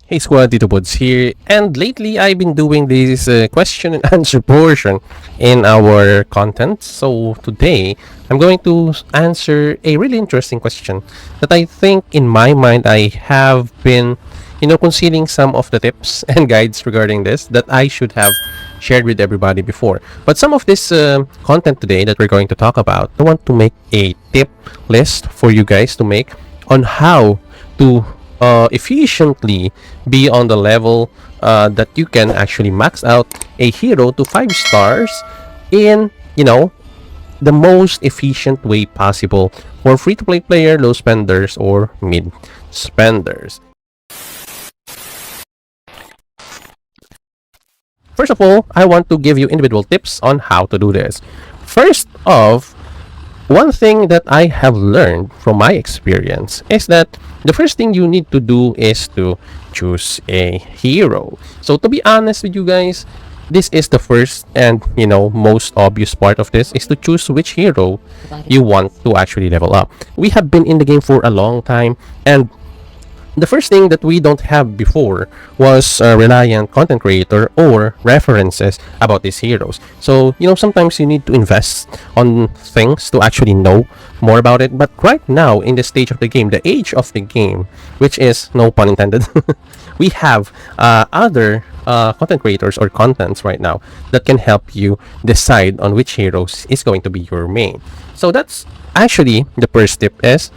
Hey squad, TitoBods here, and lately I've been doing this question and answer portion in our content. So today I'm going to answer a really interesting question that I think in my mind I have been, concealing some of the tips and guides regarding this that I should have shared with everybody before. But some of this content today that we're going to talk about, I want to make a tip list for you guys to make on how to efficiently be on the level that you can actually max out a hero to 5 stars in, the most efficient way possible for free-to-play player, low spenders, or mid spenders. First of all, I want to give you individual tips on how to do this. First off, one thing that I have learned from my experience is that the first thing you need to do is to choose a hero. So to be honest with you guys, this is the first and most obvious part of this is to choose which hero you want to actually level up. We have been in the game for a long time, and the first thing that we don't have before was reliant content creator or references about these heroes. So sometimes you need to invest on things to actually know more about it. But right now in the stage of the game, the age of the game, which is no pun intended, we have other content creators or contents right now that can help you decide on which heroes is going to be your main. So that's actually the first tip is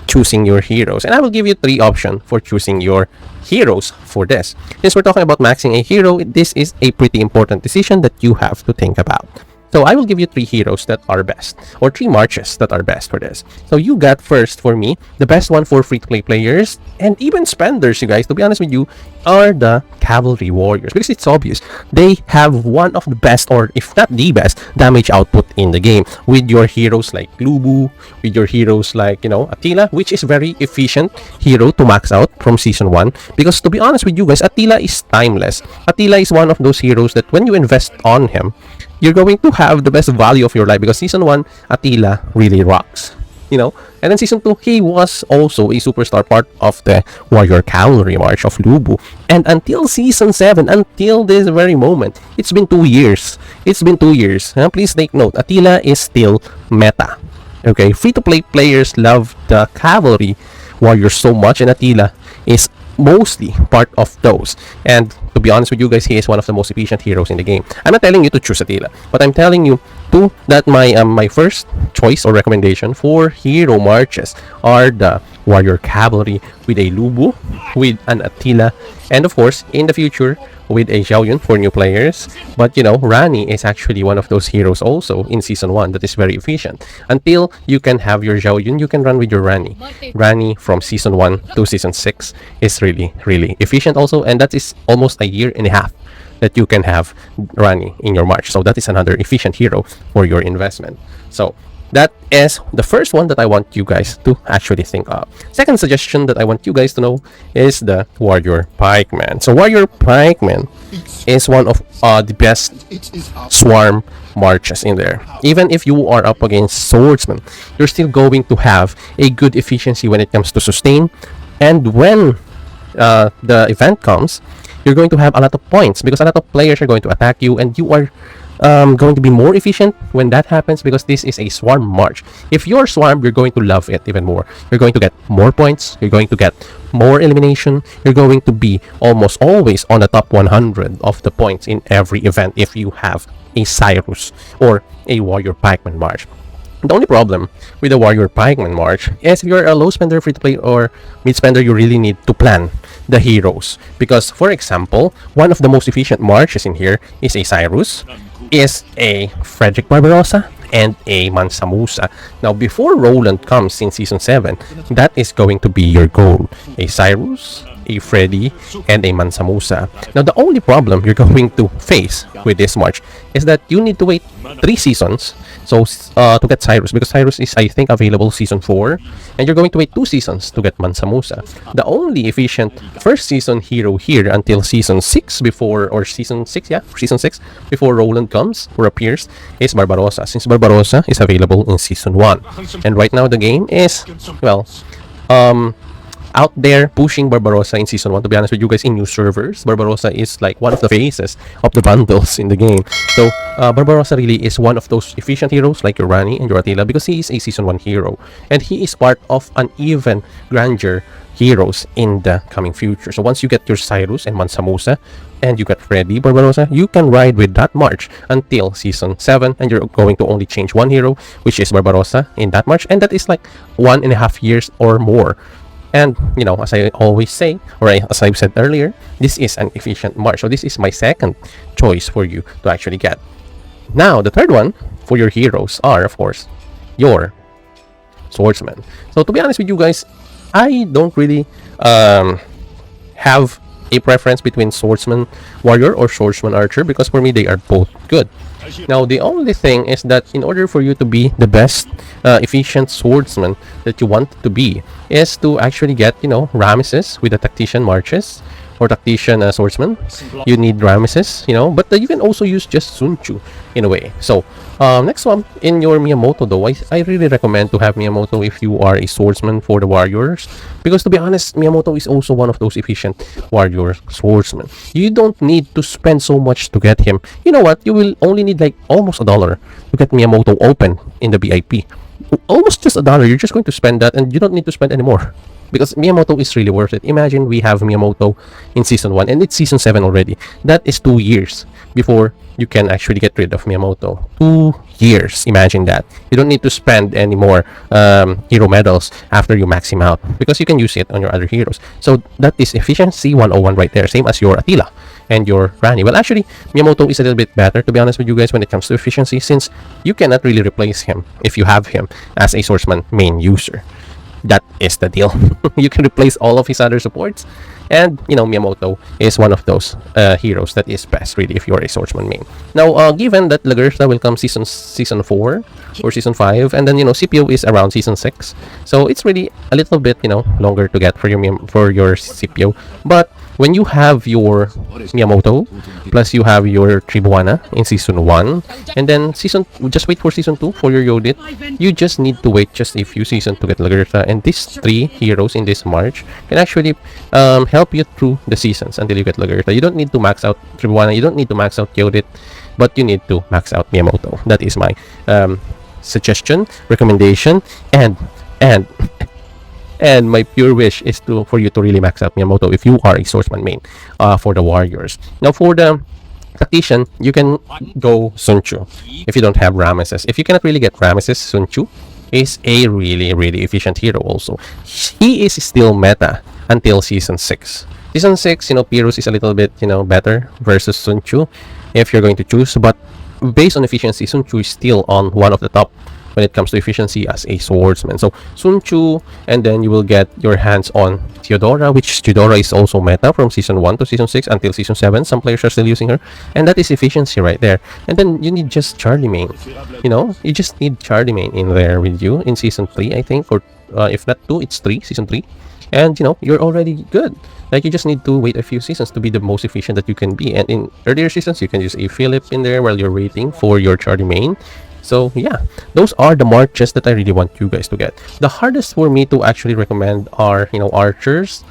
choosing your heroes, and I will give you 3 options for choosing your heroes for this. Since we're talking about maxing a hero, this is a pretty important decision that you have to think about. So I will give you 3 heroes that are best, or 3 marches that are best for this. So you got first for me, the best one for free-to-play players and even spenders, you guys, to be honest with you, are the cavalry warriors, because it's obvious they have one of the best, or if not the best, damage output in the game, with your heroes like Lubu, with your heroes like Attila, which is very efficient hero to max out from season 1, because to be honest with you guys, Attila is timeless. Attila is one of those heroes that when you invest on him, you're going to have the best value of your life, because season 1 Attila really rocks, and then season 2 he was also a superstar part of the warrior cavalry march of Lubu, and until season 7, until this very moment, it's been 2 years. Please take note, Attila is still meta. Okay, free-to-play players love the cavalry warriors so much, and Attila is mostly part of those. And to be honest with you guys, he is one of the most efficient heroes in the game. I'm not telling you to choose Attila, but I'm telling you that my first choice or recommendation for hero marches are the warrior cavalry with a Lubu, with an Attila, and of course in the future with a Xiaoyun for new players. But Rani is actually one of those heroes also in season 1 that is very efficient. Until you can have your Xiaoyun, you can run with your Rani. Rani from season 1 to season 6 is really efficient also, and that is almost a year and a half that you can have Rani in your march. So that is another efficient hero for your investment. So that is the first one that I want you guys to actually think of. Second suggestion that I want you guys to know is the Warrior Pikeman. So Warrior Pikeman is one of the best swarm marches in there. Even if you are up against swordsman, you're still going to have a good efficiency when it comes to sustain. And when the event comes, you're going to have a lot of points, because a lot of players are going to attack you, and you are going to be more efficient when that happens, because this is a swarm march. If you're swarm, you're going to love it even more. You're going to get more points, you're going to get more elimination, you're going to be almost always on the top 100 of the points in every event if you have a Cyrus or a Warrior Pikeman march. The only problem with the Warrior Pikeman march is if you're a low spender, free to play, or mid spender, you really need to plan the heroes. Because, for example, one of the most efficient marches in here is a Cyrus, is a Frederick Barbarossa, and a Mansa Musa. Now, before Roland comes in season 7, that is going to be your goal. A Cyrus, a Freddy, and a Mansa Musa. Now, the only problem you're going to face with this march is that you need to wait 3 seasons to get Cyrus, because Cyrus is, I think, available season 4, and you're going to wait 2 seasons to get Mansa Musa. The only efficient first season hero here until season 6 season 6 before Roland comes or appears is Barbarossa, since Barbarossa is available in season 1. And right now the game is, well, out there pushing Barbarossa in Season 1. To be honest with you guys, in new servers, Barbarossa is like one of the faces of the bundles in the game. So Barbarossa really is one of those efficient heroes like your Rani and your Attila, because he is a Season 1 hero. And he is part of an even grandeur heroes in the coming future. So once you get your Cyrus and Mansa and you get ready Barbarossa, you can ride with that march until Season 7, and you're going to only change one hero, which is Barbarossa, in that march, and that is like 1.5 years or more. And as I always say, or as I've said earlier, this is an efficient march. So this is my second choice for you to actually get. Now the third one for your heroes are, of course, your swordsmen. So to be honest with you guys, I don't really have a preference between swordsman warrior or swordsman archer, because for me they are both good. Now the only thing is that in order for you to be the best efficient swordsman that you want to be, is to actually get Ramesses with the tactician marches or tactician swordsman. You need Ramesses, but you can also use just Sun Tzu in a way. So next one, in your Miyamoto though, I really recommend to have Miyamoto if you are a swordsman for the warriors, because to be honest, Miyamoto is also one of those efficient warrior swordsmen. You don't need to spend so much to get him. You know what, you will only need like almost $1 to get Miyamoto open in the VIP. Almost just $1. You're just going to spend that, and you don't need to spend any more, because Miyamoto is really worth it. Imagine we have Miyamoto in Season 1 and it's Season 7 already. That is 2 years before you can actually get rid of Miyamoto. 2 years, imagine that. You don't need to spend any more hero medals after you max him out, because you can use it on your other heroes. So that is efficiency 101 right there, same as your Attila and your Rani. Well, actually, Miyamoto is a little bit better, to be honest with you guys, when it comes to efficiency, since you cannot really replace him if you have him as a swordsman main user. That is the deal. You can replace all of his other supports, and Miyamoto is one of those heroes that is best really if you're a swordsman main. Now given that Lagertha will come season 4 or season 5, and then CPO is around season 6, so it's really a little bit longer to get for your CPO. But when you have your Miyamoto plus you have your Tribuana in season 1, and then just wait for season 2 for your Yodit, you just need to wait just a few seasons to get Lagertha, and these 3 heroes in this march can actually help you through the seasons until you get Lagertha. You don't need to max out Tribuana, you don't need to max out Yodit, but you need to max out Miyamoto. That is my suggestion, recommendation, and my pure wish is for you to really max out Miyamoto if you are a swordsman main for the warriors. Now for the tactician, you can go Sun Tzu if you don't have Ramesses. If you cannot really get Ramesses, Sun Tzu is a really efficient hero also. He is still meta until season 6. Season 6, Pyrrhus is a little bit better versus Sun Tzu if you're going to choose, but based on efficiency, Sun Tzu is still on one of the top when it comes to efficiency as a swordsman. So Sun Tzu, and then you will get your hands on Theodora, which Theodora is also meta from season 1 to season 6 until season 7. Some players are still using her, and that is efficiency right there. And then you need just Charlemagne. You just need Charlemagne in there with you in season 3, I think, or if not 2, it's 3, season 3. And you're already good. Like, you just need to wait a few seasons to be the most efficient that you can be. And in earlier seasons, you can use a Philip in there while you're waiting for your Charlemagne. So yeah, those are the marches that I really want you guys to get. The hardest for me to actually recommend are archers,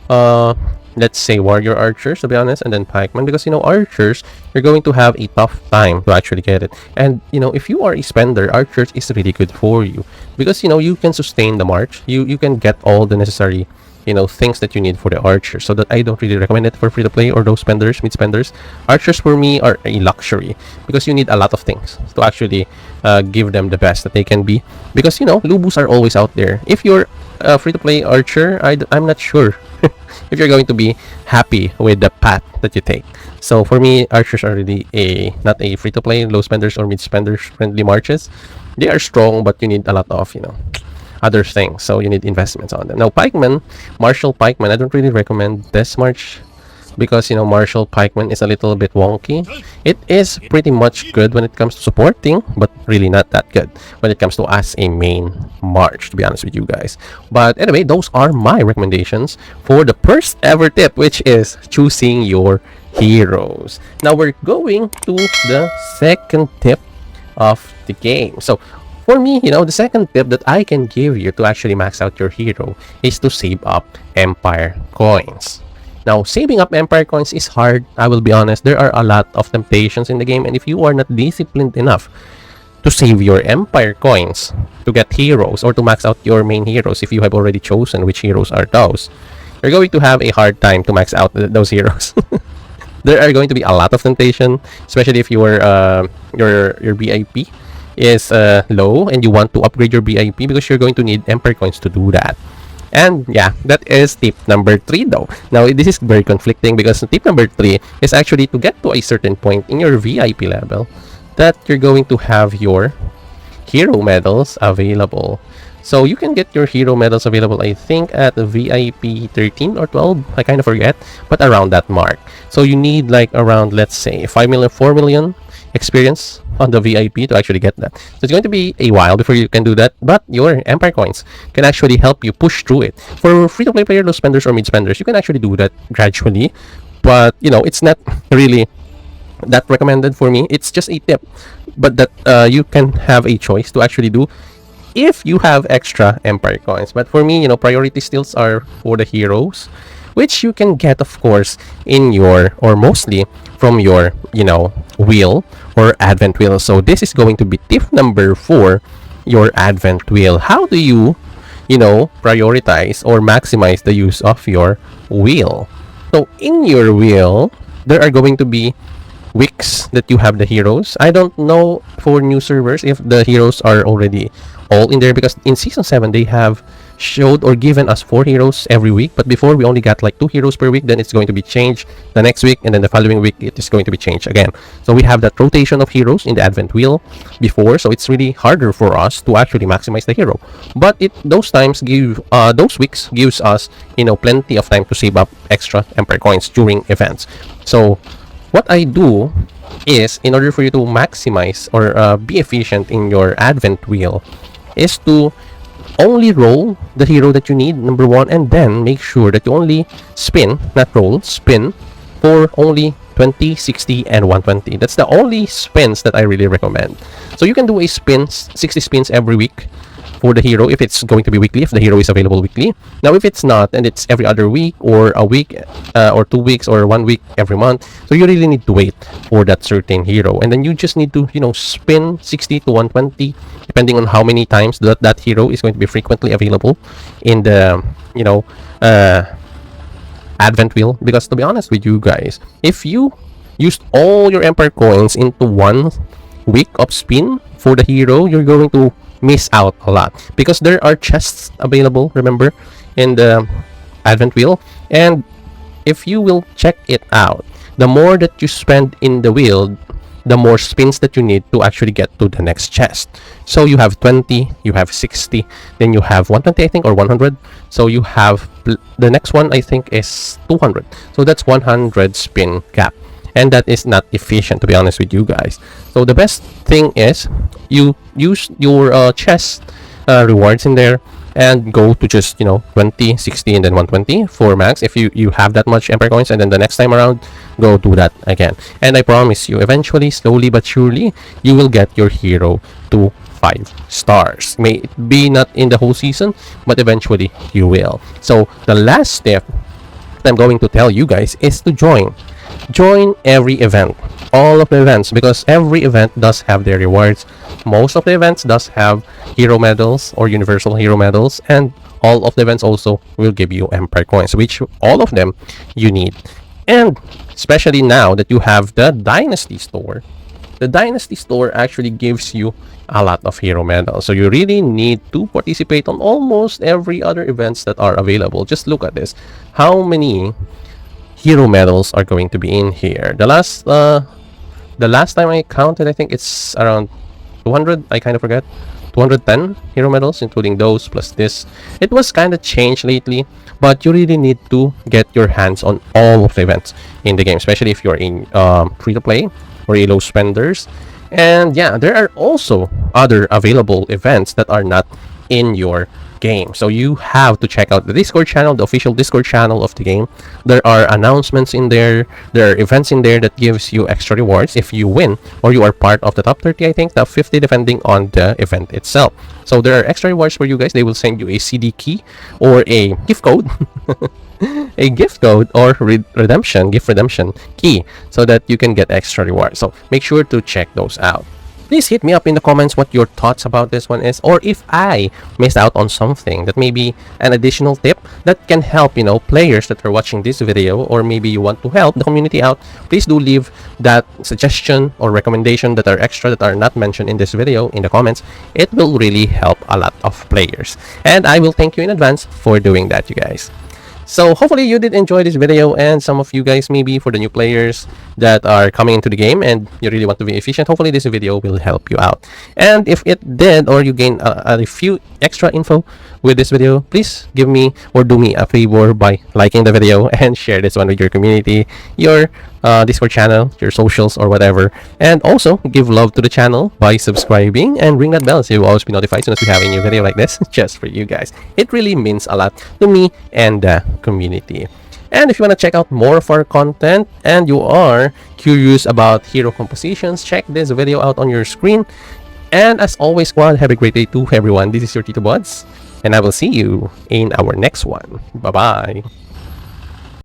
let's say warrior archers, to be honest, and then pikemen, because archers, you're going to have a tough time to actually get it. And if you are a spender, archers is really good for you, because you can sustain the march, you can get all the necessary things that you need for the archers. So that I don't really recommend it for free to play or those spenders, mid spenders. Archers for me are a luxury, because you need a lot of things to actually give them the best that they can be, because Lubus are always out there. If you're a free to play archer, I'm not sure if you're going to be happy with the path that you take. So for me, archers are really not a free to play, low spenders or mid spenders friendly marches. They are strong, but you need a lot of other things, so you need investments on them. Now pikemen, martial pikemen, I don't really recommend this march, because martial pikemen is a little bit wonky. It is pretty much good when it comes to supporting, but really not that good when it comes to as a main march, to be honest with you guys. But anyway, those are my recommendations for the first ever tip, which is choosing your heroes. Now we're going to the second tip of the game. So For me, the second tip that I can give you to actually max out your hero is to save up Empire coins. Now, saving up Empire coins is hard, I will be honest. There are a lot of temptations in the game, and if you are not disciplined enough to save your Empire coins to get heroes or to max out your main heroes, if you have already chosen which heroes are those, you're going to have a hard time to max out those heroes. There are going to be a lot of temptation, especially if your BIP is low and you want to upgrade your BIP, because you're going to need Empire coins to do that. And yeah, that is tip number 3 though. Now, this is very conflicting because tip number 3 is actually to get to a certain point in your VIP level that you're going to have your hero medals available. So you can get your hero medals available, I think, at VIP 13 or 12. I kind of forget, but around that mark. So you need like around, let's say, 5 million, 4 million experience on the VIP to actually get that. So it's going to be a while before you can do that, but your Empire coins can actually help you push through it. For free-to-play player, low spenders or mid spenders, you can actually do that gradually, but it's not really that recommended for me. It's just a tip, but that you can have a choice to actually do if you have extra Empire coins. But for me, priority stills are for the heroes, which you can get, of course, in your, or mostly from your, wheel or advent wheel. So this is going to be tip number 4, your advent wheel. How do you, prioritize or maximize the use of your wheel? So in your wheel, there are going to be weeks that you have the heroes. I don't know for new servers if the heroes are already all in there, because in season 7 they have showed or given us 4 heroes every week, but before we only got like 2 heroes per week. Then it's going to be changed the next week, and then the following week it is going to be changed again. So we have that rotation of heroes in the advent wheel before, so it's really harder for us to actually maximize the hero. But those weeks gives us plenty of time to save up extra Empire coins during events. So what I do is, in order for you to maximize or be efficient in your advent wheel, is to only roll the hero that you need, number 1, and then make sure that you only spin, not roll, spin for only 20, 60, and 120. That's the only spins that I really recommend. So you can do a 60 spins every week for the hero if it's going to be weekly, if the hero is available weekly. Now, if it's not, and it's every other week or a week or 2 weeks or 1 week every month, so you really need to wait for that certain hero, and then you just need to spin 60 to 120 depending on how many times that hero is going to be frequently available in the advent wheel. Because to be honest with you guys, if you used all your Empire coins into 1 week of spin for the hero, you're going to miss out a lot, because there are chests available, remember, in the advent wheel. And if you will check it out, the more that you spend in the wheel, the more spins that you need to actually get to the next chest. So you have 20, you have 60, then you have 120, I think, or 100. So you have the next one, I think, is 200. So that's 100 spin gap, and that is not efficient, to be honest with you guys. So the best thing is you use your chest rewards in there and go to just 20, 60, and then 120 for max if you have that much Empire coins, and then the next time around go do that again. And I promise you, eventually, slowly but surely, you will get your hero to 5 stars. May it be not in the whole season, but eventually you will. So the last step that I'm going to tell you guys is to join every event, all of the events, because every event does have their rewards. Most of the events does have hero medals or universal hero medals, and all of the events also will give you Empire coins, which all of them you need. And especially now that you have the Dynasty store, the Dynasty store actually gives you a lot of hero medals. So you really need to participate on almost every other events that are available. Just look at this. How many hero medals are going to be in here? The last time I counted, I think it's around 200. I kind of forget. 210 hero medals, including those plus this. It was kind of changed lately, but you really need to get your hands on all of the events in the game, especially if you're in free-to-play or low spenders. And yeah, there are also other available events that are not in your game. So you have to check out the Discord channel, the official Discord channel of the game. There are announcements in there, there are events in there that gives you extra rewards if you win or you are part of the top 30, I think, top 50, depending on the event itself. So there are extra rewards for you guys. They will send you a CD key or a gift code a gift code or gift redemption key so that you can get extra rewards. So make sure to check those out. Please hit me up in the comments what your thoughts about this one is, or if I missed out on something that may be an additional tip that can help, players that are watching this video, or maybe you want to help the community out. Please do leave that suggestion or recommendation that are extra, that are not mentioned in this video, in the comments. It will really help a lot of players, and I will thank you in advance for doing that, you guys. So hopefully you did enjoy this video, and some of you guys, maybe for the new players that are coming into the game and you really want to be efficient, hopefully this video will help you out. And if it did, or you gain a few extra info with this video, please give me or do me a favor by liking the video and share this one with your community, your Discord channel, your socials, or whatever. And also give love to the channel by subscribing and ring that bell so you will always be notified as soon as we have a new video like this just for you guys. It really means a lot to me and the community. And if you want to check out more of our content and you are curious about hero compositions, check this video out on your screen. And as always, squad, have a great day too, everyone. This is your TitoBods, and I will see you in our next one. Bye bye.